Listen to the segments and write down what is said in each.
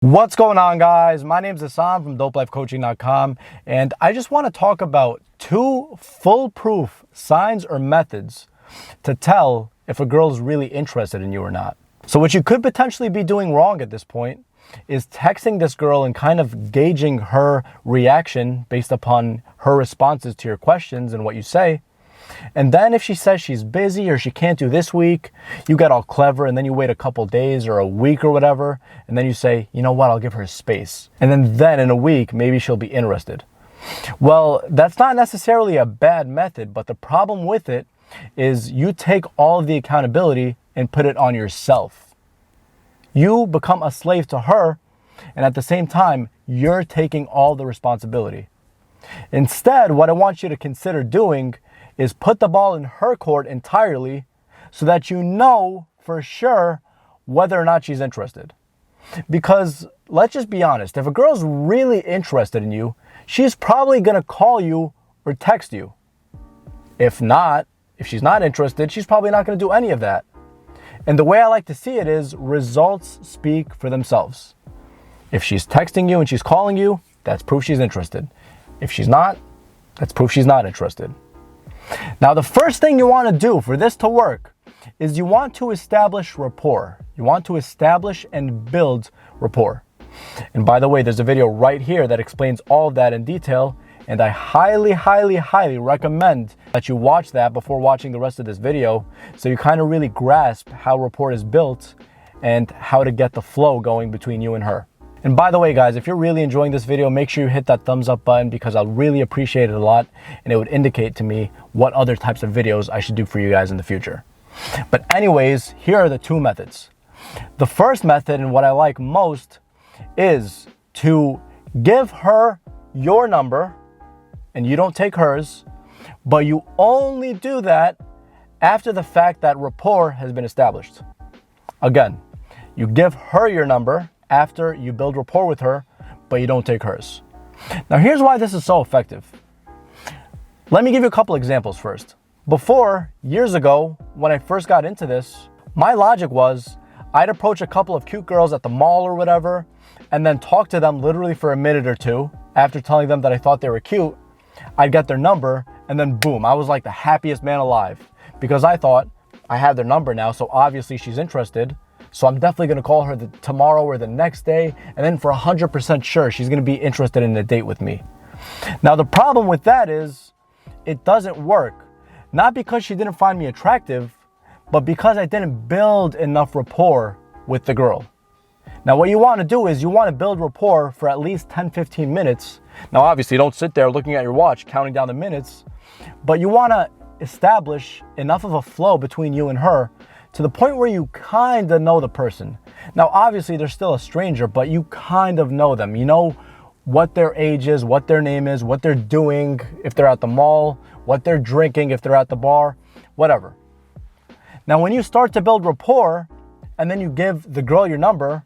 What's going on, guys? My name is Hassan from dopelifecoaching.com, and I just want to talk about two foolproof signs or methods to tell if a girl is really interested in you or not. So what you could potentially be doing wrong at this point is texting this girl and kind of gauging her reaction based upon her responses to your questions and what you say. And then if she says she's busy or she can't do this week, you get all clever and then you wait a couple days or a week or whatever. And then you say, you know what, I'll give her space. And then in a week, maybe she'll be interested. Well, that's not necessarily a bad method, but the problem with it is you take all of the accountability and put it on yourself. You become a slave to her, and at the same time, you're taking all the responsibility. Instead, what I want you to consider doing is put the ball in her court entirely so that you know for sure whether or not she's interested. Because let's just be honest, if a girl's really interested in you, she's probably gonna call you or text you. If she's not interested, she's probably not gonna do any of that. And the way I like to see it is results speak for themselves. If she's texting you and she's calling you, that's proof she's interested. If she's not, that's proof she's not interested. Now, the first thing you want to do for this to work is you want to establish rapport. You want to establish and build rapport. And by the way, there's a video right here that explains all of that in detail, and I highly, highly, highly recommend that you watch that before watching the rest of this video so you kind of really grasp how rapport is built and how to get the flow going between you and her. And by the way, guys, if you're really enjoying this video, make sure you hit that thumbs up button because I'll really appreciate it a lot, and it would indicate to me what other types of videos I should do for you guys in the future. But anyways, here are the two methods. The first method, and what I like most, is to give her your number, and you don't take hers, but you only do that after the fact that rapport has been established. Again, you give her your number after you build rapport with her, but you don't take hers. Now, here's why this is so effective. Let me give you a couple examples first. Before, years ago, when I first got into this, my logic was I'd approach a couple of cute girls at the mall or whatever, and then talk to them literally for a minute or two. After telling them that I thought they were cute, I'd get their number, and then boom, I was like the happiest man alive because I thought I have their number now, so obviously she's interested. So I'm definitely going to call her tomorrow or the next day. And then for 100% sure, she's going to be interested in a date with me. Now, the problem with that is it doesn't work. Not because she didn't find me attractive, but because I didn't build enough rapport with the girl. Now, what you want to do is you want to build rapport for at least 10-15 minutes. Now, obviously, don't sit there looking at your watch, counting down the minutes. But you want to establish enough of a flow between you and her to the point where you kind of know the person. Now, obviously, they're still a stranger, but you kind of know them. You know what their age is, what their name is, what they're doing if they're at the mall, what they're drinking if they're at the bar, whatever. Now, when you start to build rapport and then you give the girl your number,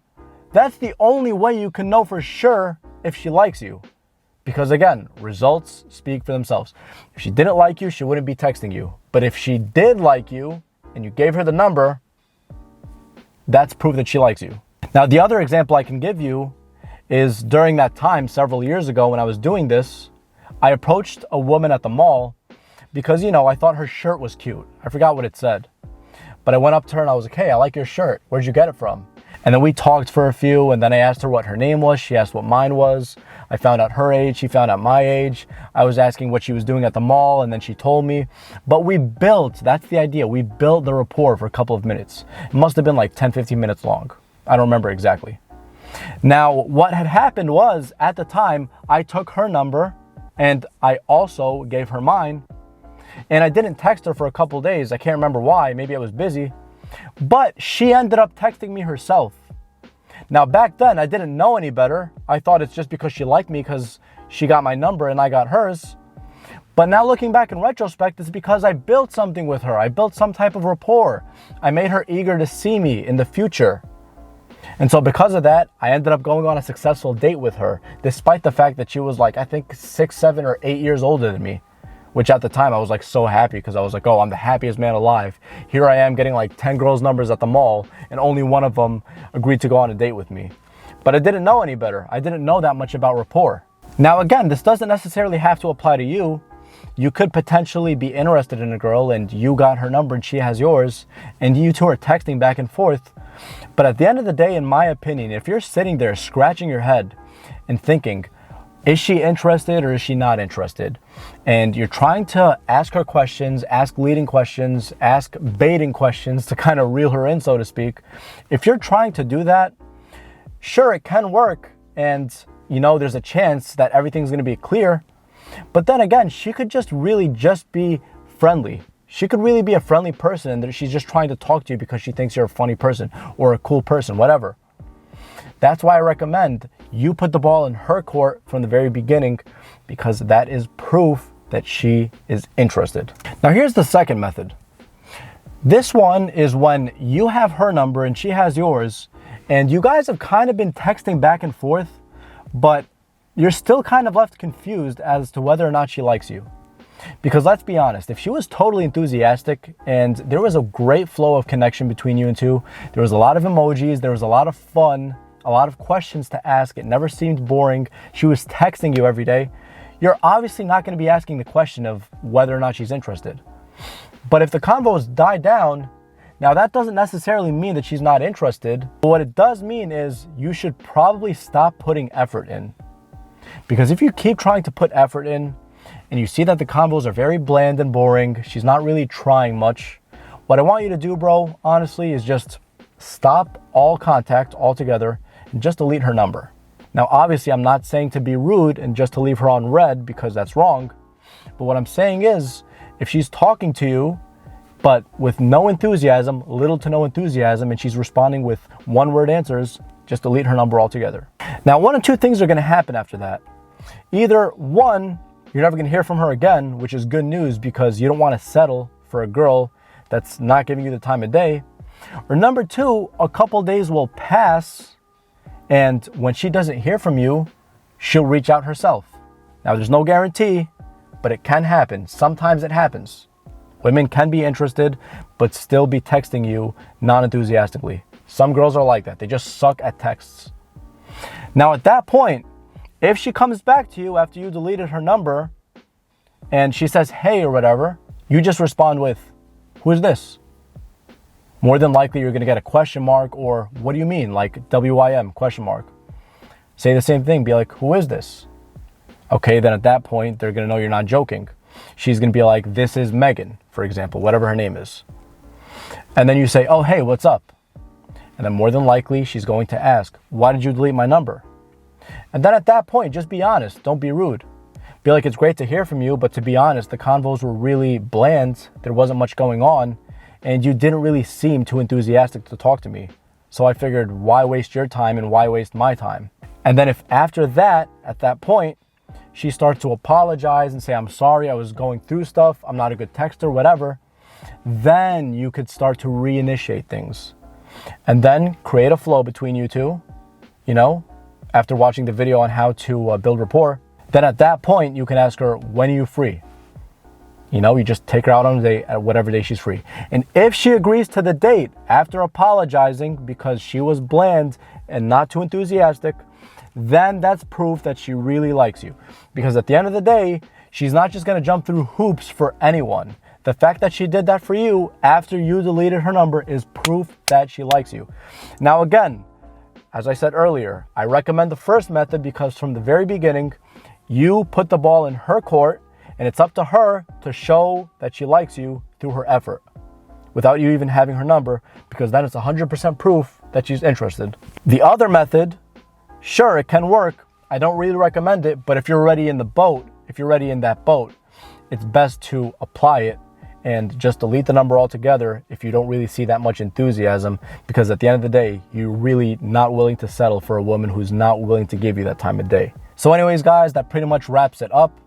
that's the only way you can know for sure if she likes you. Because again, results speak for themselves. If she didn't like you, she wouldn't be texting you. But if she did like you, and you gave her the number, that's proof that she likes you. Now, the other example I can give you is during that time, several years ago when I was doing this, I approached a woman at the mall because, I thought her shirt was cute. I forgot what it said. But I went up to her and I was like, hey, I like your shirt. Where'd you get it from? And then we talked for a few, and then I asked her what her name was. She asked what mine was. I found out her age. She found out my age. I was asking what she was doing at the mall, and then she told me. But we built, that's the idea, we built the rapport for a couple of minutes. It must have been like 10-15 minutes long. I don't remember exactly. Now, what had happened was, at the time, I took her number, and I also gave her mine. And I didn't text her for a couple of days. I can't remember why. Maybe I was busy. But she ended up texting me herself. Now, back then, I didn't know any better. I thought it's just because she liked me because she got my number and I got hers. But now looking back in retrospect, it's because I built something with her. I built some type of rapport. I made her eager to see me in the future. And so because of that, I ended up going on a successful date with her, despite the fact that she was like, I think 6, 7, or 8 years older than me. which at the time I was like so happy because I was like, oh, I'm the happiest man alive. Here I am getting like 10 girls' numbers at the mall and only one of them agreed to go on a date with me. But I didn't know any better. I didn't know that much about rapport. Now again, this doesn't necessarily have to apply to you. You could potentially be interested in a girl and you got her number and she has yours, and you two are texting back and forth. But at the end of the day, in my opinion, if you're sitting there scratching your head and thinking, is she interested or is she not interested? And you're trying to ask her questions, ask leading questions, ask baiting questions to kind of reel her in, so to speak. If you're trying to do that, sure, it can work. And, you know, there's a chance that everything's going to be clear. But then again, she could just really just be friendly. She could really be a friendly person and that she's just trying to talk to you because she thinks you're a funny person or a cool person, whatever. That's why I recommend you put the ball in her court from the very beginning, because that is proof that she is interested. Now here's the second method. This one is when you have her number and she has yours, and you guys have kind of been texting back and forth, but you're still kind of left confused as to whether or not she likes you. Because let's be honest, if she was totally enthusiastic and there was a great flow of connection between you two, there was a lot of emojis, there was a lot of fun, a lot of questions to ask, it never seemed boring, she was texting you every day, you're obviously not going to be asking the question of whether or not she's interested. But if the convos die down, now that doesn't necessarily mean that she's not interested, but what it does mean is you should probably stop putting effort in. Because if you keep trying to put effort in and you see that the combos are very bland and boring, she's not really trying much, what I want you to do, bro, honestly, is just stop all contact altogether and just delete her number. Now, obviously, I'm not saying to be rude and just to leave her on red, because that's wrong. But what I'm saying is, if she's talking to you, but with no enthusiasm, little to no enthusiasm, and she's responding with one-word answers, just delete her number altogether. Now, one of two things are going to happen after that. Either one, you're never going to hear from her again, which is good news because you don't want to settle for a girl that's not giving you the time of day. Or number two, a couple days will pass, and when she doesn't hear from you, she'll reach out herself. Now, there's no guarantee, but it can happen. Sometimes it happens. Women can be interested, but still be texting you non-enthusiastically. Some girls are like that. They just suck at texts. Now, at that point, if she comes back to you after you deleted her number and she says, hey, or whatever, you just respond with, who is this? More than likely, you're going to get a question mark or what do you mean? Like WIM, question mark. Say the same thing. Be like, who is this? Okay, then at that point, they're going to know you're not joking. She's going to be like, this is Megan, for example, whatever her name is. And then you say, oh, hey, what's up? And then more than likely, she's going to ask, why did you delete my number? And then at that point, just be honest. Don't be rude. Be like, it's great to hear from you, but to be honest, the convos were really bland. There wasn't much going on, and you didn't really seem too enthusiastic to talk to me. So I figured, why waste your time and why waste my time? And then if after that, at that point, she starts to apologize and say, I'm sorry, I was going through stuff, I'm not a good texter, whatever, then you could start to reinitiate things. And then create a flow between you two, you know, after watching the video on how to build rapport. Then at that point, you can ask her, when are you free? You know, you just take her out on a date at whatever day she's free. And if she agrees to the date after apologizing because she was bland and not too enthusiastic, then that's proof that she really likes you. Because at the end of the day, she's not just going to jump through hoops for anyone. The fact that she did that for you after you deleted her number is proof that she likes you. Now again, as I said earlier, I recommend the first method because from the very beginning, you put the ball in her court and it's up to her to show that she likes you through her effort without you even having her number, because then it's 100% proof that she's interested. The other method, sure, it can work. I don't really recommend it, but if you're already in the boat, if you're already in that boat, it's best to apply it and just delete the number altogether if you don't really see that much enthusiasm, because at the end of the day, you're really not willing to settle for a woman who's not willing to give you that time of day. So anyways, guys, that pretty much wraps it up.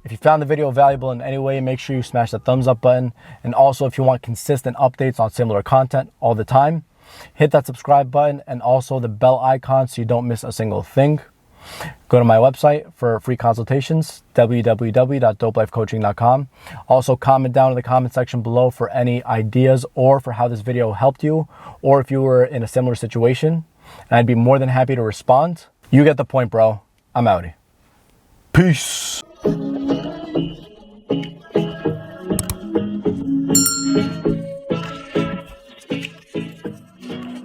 If you found the video valuable in any way, make sure you smash the thumbs up button. And also, if you want consistent updates on similar content all the time, hit that subscribe button and also the bell icon so you don't miss a single thing. Go to my website for free consultations, www.dopelifecoaching.com. Also, comment down in the comment section below for any ideas or for how this video helped you, or if you were in a similar situation. and I'd be more than happy to respond. You get the point, bro. I'm outie. Peace.